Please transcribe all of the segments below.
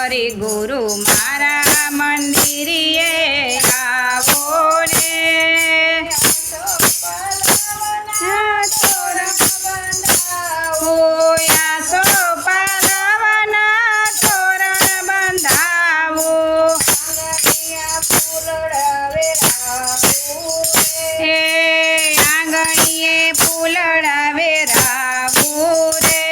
હરિ ગુરુ મારા મંદિરે આવો રે યાસો પાલવના તોરણ બંધાવો આંગણીએ ફૂલડા વેરાવું રે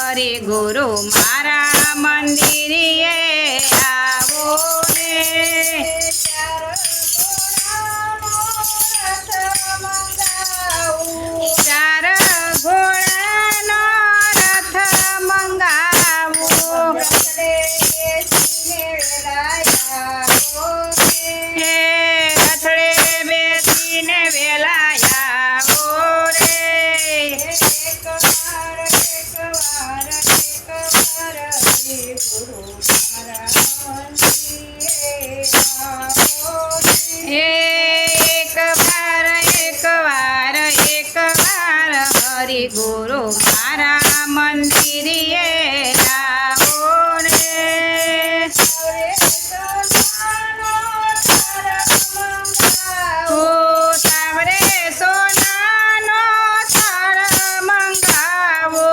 હરિ ગુરુ મારા મંદિરે આવો રે ચાર ઘોડાનો રથ મંગાવો રથડે બેસીને વેલાયા રે હરિ ગુરુ મારા મંદિરે આવો રે સાવરે સોનાનો થળ મંગાવો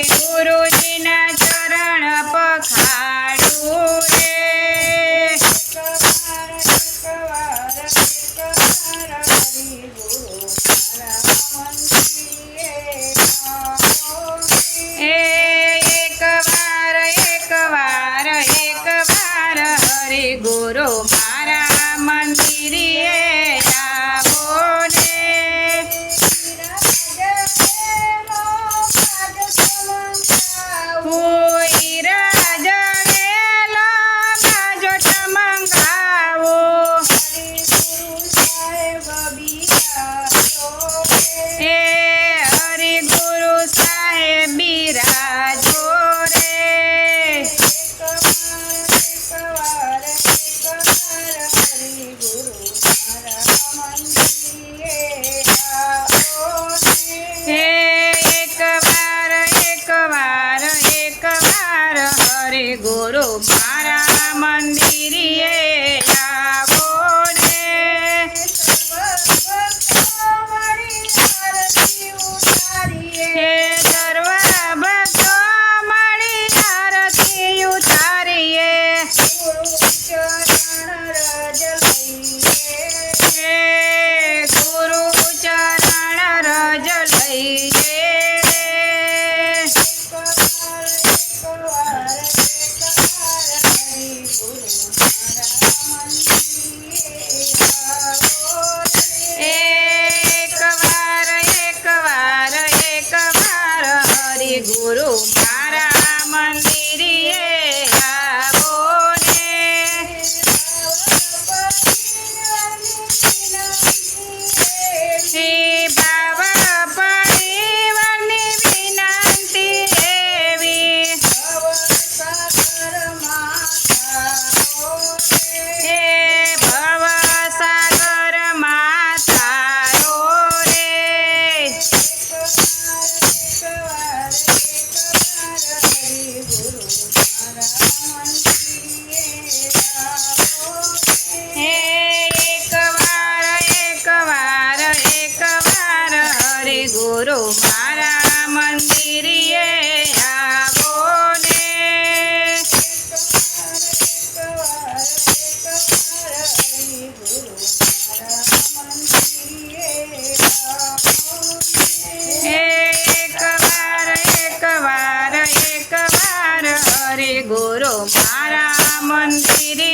ગુરુજીના ચરણ પખાડું રે હરિ ગુરુ મારા મંદિરે આવો રે હરિ ગુરુ સાહેબ બિરાજો રે હરિ ગુરુ મારા મંદિરે આવો રે સર્વ ભક્તો મળી આરતી ઉતારીએ ગુરુ ચરણ રજ લઈએ હરિ ગુરુ મારા મંદિરે આવો રે ભાવ પરિવારની વિનંતી એવી ભવ સાગર માતારો રે હરિ ગુરુ મારા મંદિરે આવો ને એકવાર હરિ ગુરુ મારા મંદિરે